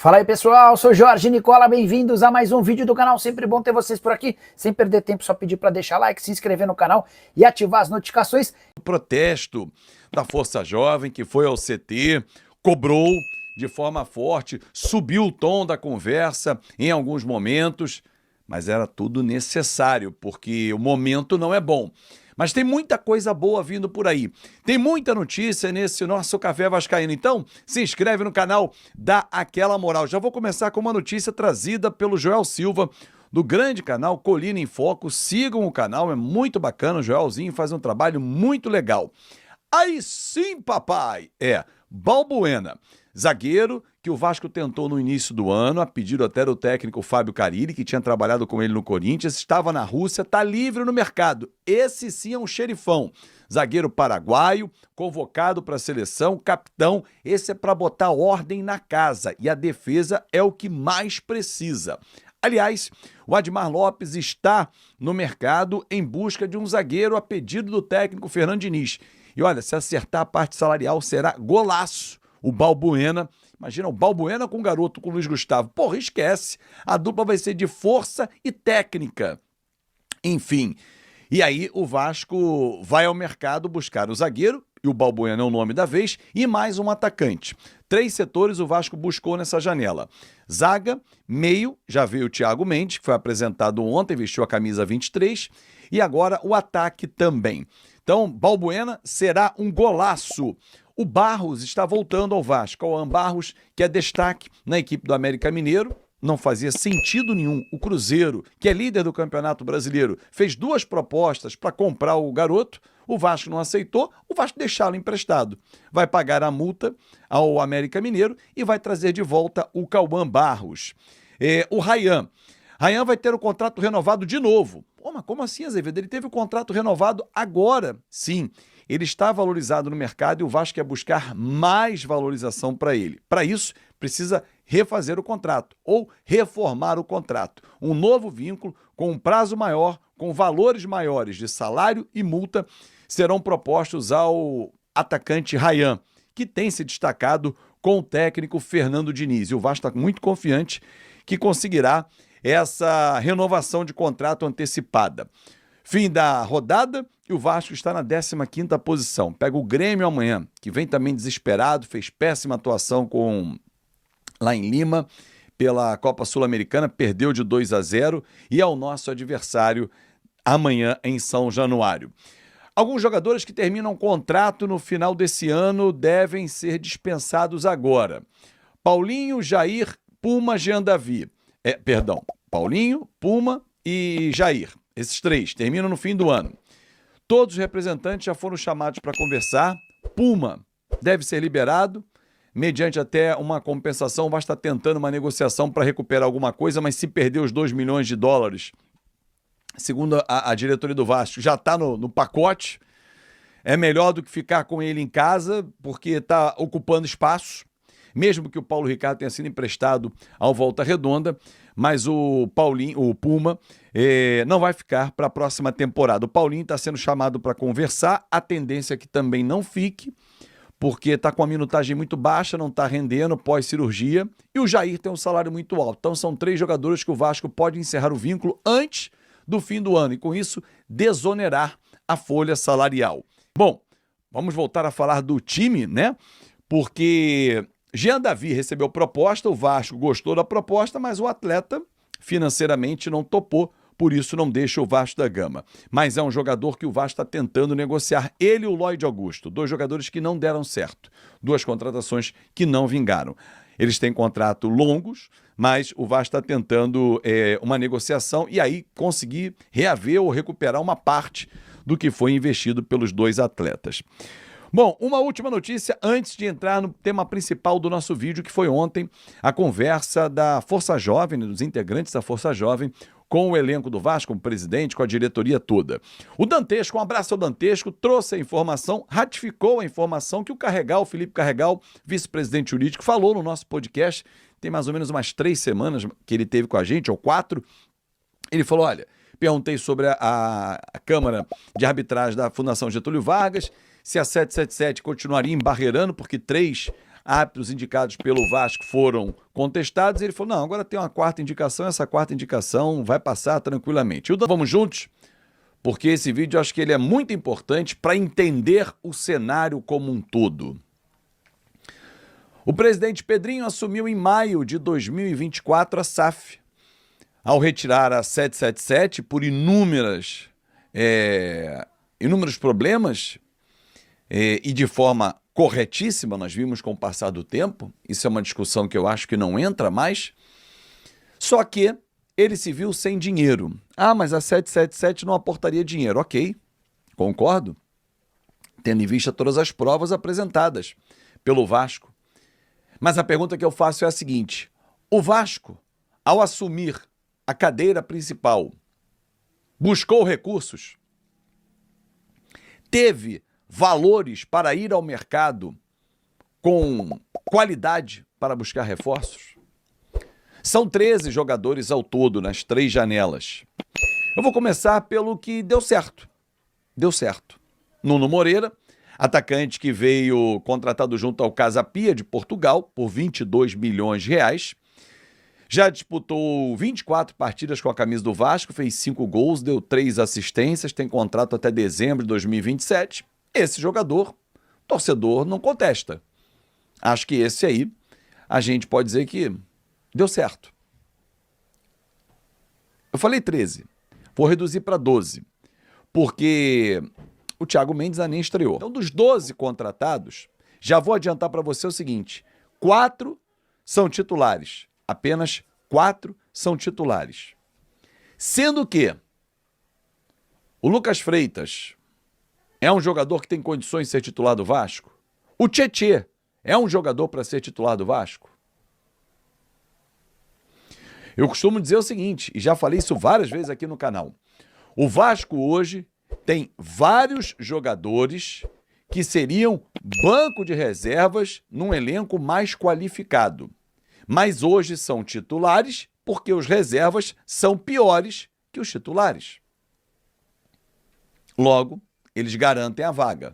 Fala aí pessoal, sou Jorge Nicola, bem-vindos a mais um vídeo do canal, sempre bom ter vocês por aqui, sem perder tempo, só pedir para deixar like, se inscrever no canal e ativar as notificações. O protesto da Força Jovem que foi ao CT, cobrou de forma forte, subiu o tom da conversa em alguns momentos, mas era tudo necessário, porque o momento não é bom. Mas tem muita coisa boa vindo por aí. Tem muita notícia nesse nosso Café Vascaíno. Então, se inscreve no canal, dá aquela moral. Já vou começar com uma notícia trazida pelo Joel Silva, do grande canal Colina em Foco. Sigam o canal, é muito bacana. O Joelzinho faz um trabalho muito legal. Aí sim, papai! Balbuena, zagueiro que o Vasco tentou no início do ano, a pedido até do técnico Fábio Carille, que tinha trabalhado com ele no Corinthians, estava na Rússia, está livre no mercado. Esse sim é um xerifão. Zagueiro paraguaio, convocado para a seleção, capitão. Esse é para botar ordem na casa e a defesa é o que mais precisa. Aliás, o Admar Lopes está no mercado em busca de um zagueiro a pedido do técnico Fernando Diniz. E olha, se acertar a parte salarial será golaço. O Balbuena, imagina o Balbuena com o garoto, com o Luiz Gustavo. Porra, esquece. A dupla vai ser de força e técnica. Enfim, e aí o Vasco vai ao mercado buscar o zagueiro, e o Balbuena é o nome da vez, e mais um atacante. 3 setores o Vasco buscou nessa janela. Zaga, meio, já veio o Thiago Mendes, que foi apresentado ontem, vestiu a camisa 23, e agora o ataque também. Então, Balbuena será um golaço. O Barros está voltando ao Vasco. O Barros, que é destaque na equipe do América Mineiro, não fazia sentido nenhum. O Cruzeiro, que é líder do Campeonato Brasileiro, fez 2 propostas para comprar o garoto. O Vasco não aceitou, o Vasco deixá-lo emprestado. Vai pagar a multa ao América Mineiro e vai trazer de volta o Cauã Barros. O Rayan. Rayan vai ter o contrato renovado de novo. Pô, mas como assim, Azevedo? Ele teve o contrato renovado agora. Sim, ele está valorizado no mercado e o Vasco quer buscar mais valorização para ele. Para isso, precisa refazer o contrato ou reformar o contrato. Um novo vínculo com um prazo maior, com valores maiores de salário e multa, serão propostos ao atacante Rayan, que tem se destacado com o técnico Fernando Diniz. E o Vasco está muito confiante que conseguirá essa renovação de contrato antecipada. Fim da rodada e o Vasco está na 15ª posição. Pega o Grêmio amanhã, que vem também desesperado, fez péssima atuação lá em Lima pela Copa Sul-Americana, perdeu de 2-0 e é o nosso adversário amanhã em São Januário. Alguns jogadores que terminam contrato no final desse ano devem ser dispensados agora. Paulinho, Jair, Puma, Jean Davi. Paulinho, Puma e Jair. Esses 3 terminam no fim do ano. Todos os representantes já foram chamados para conversar. Puma deve ser liberado, mediante até uma compensação. Vai estar tentando uma negociação para recuperar alguma coisa, mas se perder os 2 milhões de dólares, segundo a diretoria do Vasco, já está no pacote. É melhor do que ficar com ele em casa, porque está ocupando espaço. Mesmo que o Paulo Ricardo tenha sido emprestado ao Volta Redonda, mas o Puma, não vai ficar para a próxima temporada. O Paulinho está sendo chamado para conversar, a tendência é que também não fique, porque está com a minutagem muito baixa, não está rendendo pós-cirurgia, e o Jair tem um salário muito alto. Então são 3 jogadores que o Vasco pode encerrar o vínculo antes do fim do ano, e com isso desonerar a folha salarial. Bom, vamos voltar a falar do time, né? Porque Jean Davi recebeu proposta, o Vasco gostou da proposta, mas o atleta financeiramente não topou, por isso não deixa o Vasco da Gama. Mas é um jogador que o Vasco está tentando negociar, ele e o Lloyd Augusto, 2 jogadores que não deram certo, 2 contratações que não vingaram. Eles têm contrato longos, mas o Vasco está tentando uma negociação e aí conseguir reaver ou recuperar uma parte do que foi investido pelos 2 atletas. Bom, uma última notícia antes de entrar no tema principal do nosso vídeo, que foi ontem a conversa da Força Jovem, dos integrantes da Força Jovem, com o elenco do Vasco, com o presidente, com a diretoria toda. O Dantesco, um abraço ao Dantesco, trouxe a informação, ratificou a informação que o Felipe Carregal, vice-presidente jurídico, falou no nosso podcast, tem mais ou menos umas 3 semanas que ele teve com a gente, ou 4, ele falou, olha, perguntei sobre a Câmara de Arbitragem da Fundação Getúlio Vargas, se a 777 continuaria embarreirando, porque 3 árbitros indicados pelo Vasco foram contestados, e ele falou, não, agora tem uma quarta indicação, essa quarta indicação vai passar tranquilamente. Vamos juntos? Porque esse vídeo eu acho que ele é muito importante para entender o cenário como um todo. O presidente Pedrinho assumiu em maio de 2024 a SAF. Ao retirar a 777 por inúmeros problemas e de forma corretíssima, nós vimos com o passar do tempo, isso é uma discussão que eu acho que não entra mais, só que ele se viu sem dinheiro. Ah, mas a 777 não aportaria dinheiro. Ok, concordo, tendo em vista todas as provas apresentadas pelo Vasco. Mas a pergunta que eu faço é a seguinte: o Vasco, ao assumir a cadeira principal, buscou recursos? Teve valores para ir ao mercado com qualidade para buscar reforços? São 13 jogadores ao todo nas 3 janelas. Eu vou começar pelo que deu certo. Deu certo. Nuno Moreira, atacante que veio contratado junto ao Casa Pia de Portugal por 22 milhões de reais. Já disputou 24 partidas com a camisa do Vasco, fez 5 gols, deu 3 assistências, tem contrato até dezembro de 2027. Esse jogador, torcedor não contesta. Acho que esse aí, a gente pode dizer que deu certo. Eu falei 13, vou reduzir para 12, porque o Thiago Mendes nem estreou. Então, dos 12 contratados, já vou adiantar para você o seguinte: 4 são titulares. Apenas 4 são titulares. Sendo que o Lucas Freitas é um jogador que tem condições de ser titular do Vasco. O Tietê é um jogador para ser titular do Vasco. Eu costumo dizer o seguinte, e já falei isso várias vezes aqui no canal: o Vasco hoje tem vários jogadores que seriam banco de reservas num elenco mais qualificado. Mas hoje são titulares porque os reservas são piores que os titulares. Logo, eles garantem a vaga.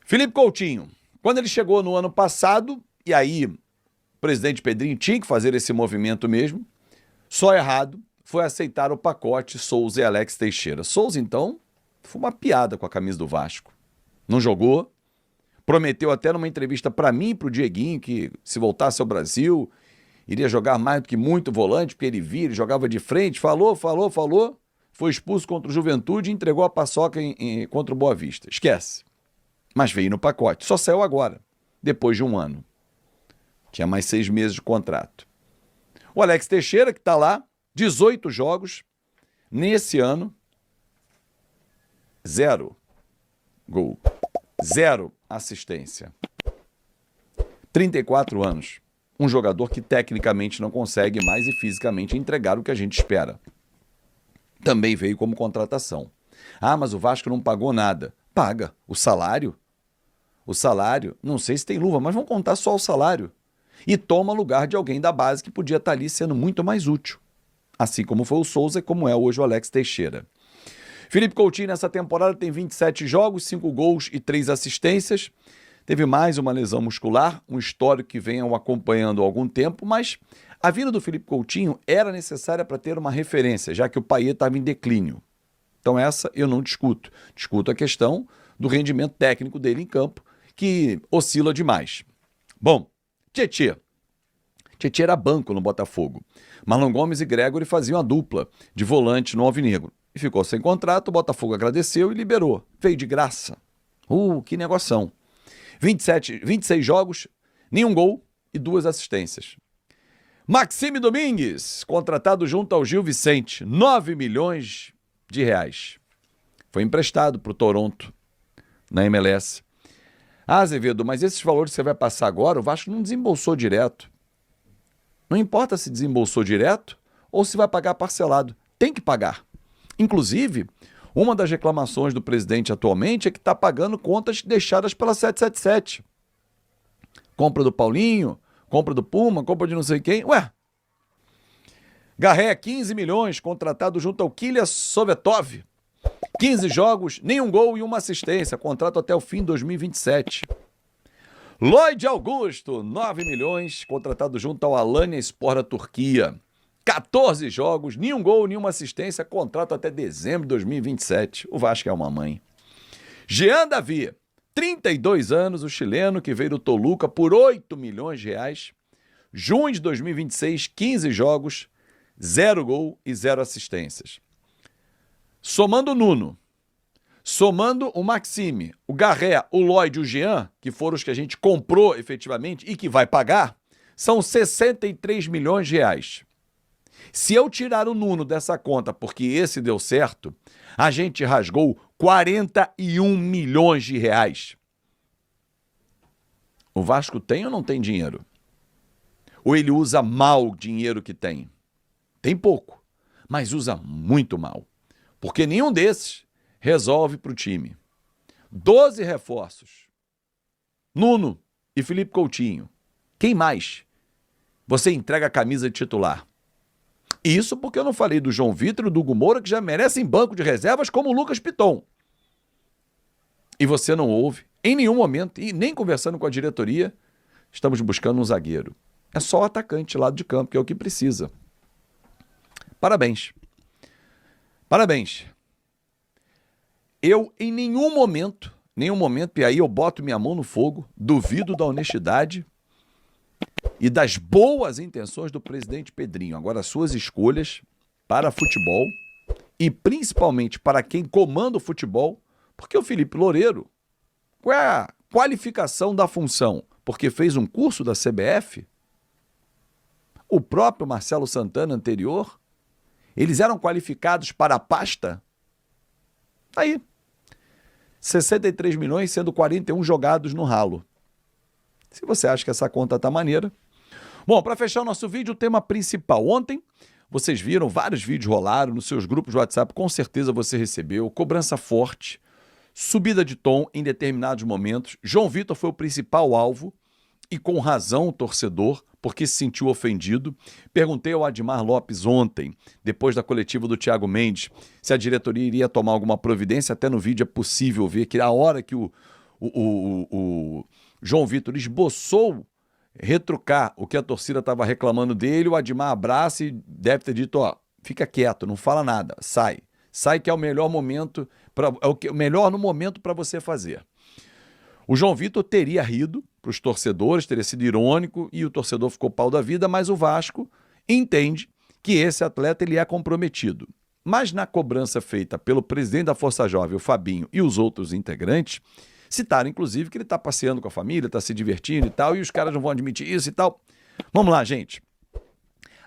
Felipe Coutinho, quando ele chegou no ano passado, e aí o presidente Pedrinho tinha que fazer esse movimento mesmo, só errado foi aceitar o pacote Souza e Alex Teixeira. Souza, então, foi uma piada com a camisa do Vasco. Não jogou, prometeu até numa entrevista para mim e para o Dieguinho que se voltasse ao Brasil, iria jogar mais do que muito volante, porque ele via, ele jogava de frente, falou, foi expulso contra o Juventude e entregou a paçoca contra o Boa Vista. Esquece. Mas veio no pacote, só saiu agora, depois de um ano. Tinha mais 6 meses de contrato. O Alex Teixeira, que está lá, 18 jogos, nesse ano, 0 gol, 0 assistência. 34 anos. Um jogador que tecnicamente não consegue mais e fisicamente entregar o que a gente espera. Também veio como contratação. Ah, mas o Vasco não pagou nada. Paga. O salário, não sei se tem luva, mas vão contar só o salário. E toma lugar de alguém da base que podia estar ali sendo muito mais útil. Assim como foi o Souza e como é hoje o Alex Teixeira. Felipe Coutinho nessa temporada tem 27 jogos, 5 gols e 3 assistências. Teve mais uma lesão muscular, um histórico que vem o acompanhando há algum tempo, mas a vinda do Felipe Coutinho era necessária para ter uma referência, já que o Payet estava em declínio. Então essa eu não discuto. Discuto a questão do rendimento técnico dele em campo, que oscila demais. Bom, Tietê era banco no Botafogo. Marlon Gomes e Gregory faziam a dupla de volante no Alvinegro. E ficou sem contrato, o Botafogo agradeceu e liberou. Veio de graça. Que negoção. 26 jogos, nenhum gol e 2 assistências. Maxime Domingues, contratado junto ao Gil Vicente, 9 milhões de reais. Foi emprestado para o Toronto, na MLS. Ah, Azevedo, mas esses valores que você vai passar agora, o Vasco não desembolsou direto. Não importa se desembolsou direto ou se vai pagar parcelado. Tem que pagar. Inclusive, uma das reclamações do presidente atualmente é que está pagando contas deixadas pela 777. Compra do Paulinho, compra do Puma, compra de não sei quem. Ué, Garré, 15 milhões, contratado junto ao Kilya Sovetov. 15 jogos, nenhum gol e uma assistência. Contrato até o fim de 2027. Lloyd Augusto, 9 milhões, contratado junto ao Alanyaspor da Turquia. 14 jogos, nenhum gol, nenhuma assistência, contrato até dezembro de 2027. O Vasco é uma mãe. Jean Davi, 32 anos, o chileno que veio do Toluca por 8 milhões de reais. Junho de 2026, 15 jogos, 0 gol e 0 assistências. Somando o Nuno, somando o Maxime, o Garré, o Lloyd e o Jean, que foram os que a gente comprou efetivamente e que vai pagar, são 63 milhões de reais. Se eu tirar o Nuno dessa conta, porque esse deu certo, a gente rasgou 41 milhões de reais. O Vasco tem ou não tem dinheiro? Ou ele usa mal o dinheiro que tem? Tem pouco, mas usa muito mal. Porque nenhum desses resolve para o time. 12 reforços. Nuno e Felipe Coutinho. Quem mais? Você entrega a camisa de titular. Isso porque eu não falei do João Vitor e do Hugo Moura, que já merecem banco de reservas, como o Lucas Piton. E você não ouve, em nenhum momento, e nem conversando com a diretoria, estamos buscando um zagueiro. É só o atacante lado de campo, que é o que precisa. Parabéns. Parabéns. Eu, em nenhum momento, e aí eu boto minha mão no fogo, duvido da honestidade e das boas intenções do presidente Pedrinho. Agora, as suas escolhas para futebol e principalmente para quem comanda o futebol, porque o Felipe Loureiro, qual é a qualificação da função? Porque fez um curso da CBF? O próprio Marcelo Santana anterior, eles eram qualificados para a pasta? Aí, 63 milhões, sendo 41 jogados no ralo. Se você acha que essa conta tá maneira. Bom, para fechar o nosso vídeo, o tema principal. Ontem, vocês viram, vários vídeos rolaram nos seus grupos de WhatsApp, com certeza você recebeu. Cobrança forte, subida de tom em determinados momentos. João Vitor foi o principal alvo, e com razão o torcedor, porque se sentiu ofendido. Perguntei ao Admar Lopes ontem, depois da coletiva do Thiago Mendes, se a diretoria iria tomar alguma providência. Até no vídeo é possível ver que a hora que o João Vitor esboçou retrucar o que a torcida estava reclamando dele, o Admar abraça e deve ter dito, ó, fica quieto, não fala nada, sai. Sai que é o melhor momento, o melhor no momento para você fazer. O João Vitor teria rido para os torcedores, teria sido irônico e o torcedor ficou pau da vida, mas o Vasco entende que esse atleta ele é comprometido. Mas na cobrança feita pelo presidente da Força Jovem, o Fabinho, e os outros integrantes, citaram inclusive que ele está passeando com a família, está se divertindo e tal, e os caras não vão admitir isso e tal. Vamos lá, gente.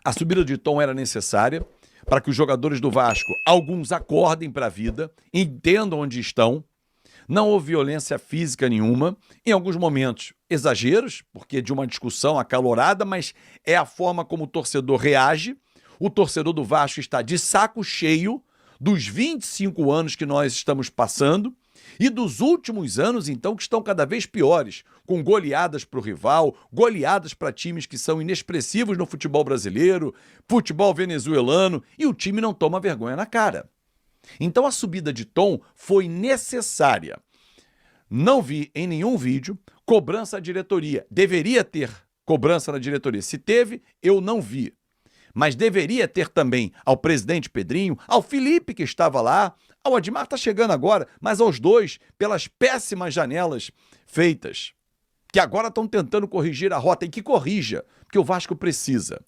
A subida de tom era necessária para que os jogadores do Vasco, alguns acordem para a vida, entendam onde estão. Não houve violência física nenhuma, em alguns momentos exageros, porque de uma discussão acalorada, mas é a forma como o torcedor reage. O torcedor do Vasco está de saco cheio dos 25 anos que nós estamos passando e dos últimos anos, então, que estão cada vez piores, com goleadas para o rival, goleadas para times que são inexpressivos no futebol brasileiro, futebol venezuelano, e o time não toma vergonha na cara. Então a subida de tom foi necessária. Não vi em nenhum vídeo cobrança à diretoria. Deveria ter cobrança na diretoria. Se teve, eu não vi. Mas deveria ter também ao presidente Pedrinho, ao Felipe que estava lá, ao Admar está chegando agora, mas aos dois, pelas péssimas janelas feitas, que agora estão tentando corrigir a rota, e que corrija, porque o Vasco precisa.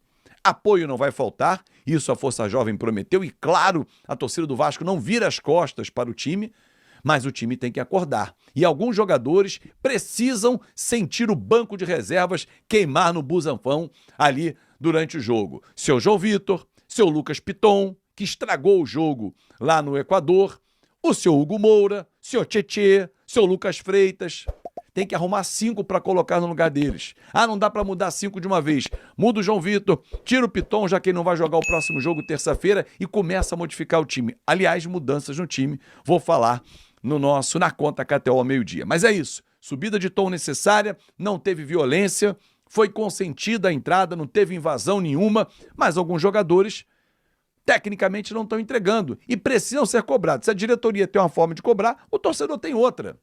Apoio não vai faltar, isso a Força Jovem prometeu, e claro, a torcida do Vasco não vira as costas para o time, mas o time tem que acordar. E alguns jogadores precisam sentir o banco de reservas queimar no busanfão ali durante o jogo. Seu João Vitor, seu Lucas Piton, que estragou o jogo lá no Equador, o seu Hugo Moura, seu Tietê, seu Lucas Freitas. Tem que arrumar 5 para colocar no lugar deles. Ah, não dá para mudar 5 de uma vez. Muda o João Vitor, tira o Piton, já que ele não vai jogar o próximo jogo terça-feira, e começa a modificar o time. Aliás, mudanças no time, vou falar na conta KTO ao meio-dia. Mas é isso, subida de tom necessária, não teve violência, foi consentida a entrada, não teve invasão nenhuma, mas alguns jogadores tecnicamente não estão entregando e precisam ser cobrados. Se a diretoria tem uma forma de cobrar, o torcedor tem outra.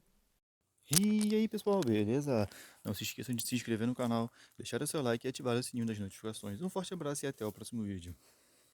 E aí pessoal, beleza? Não se esqueçam de se inscrever no canal, deixar o seu like e ativar o sininho das notificações. Um forte abraço e até o próximo vídeo.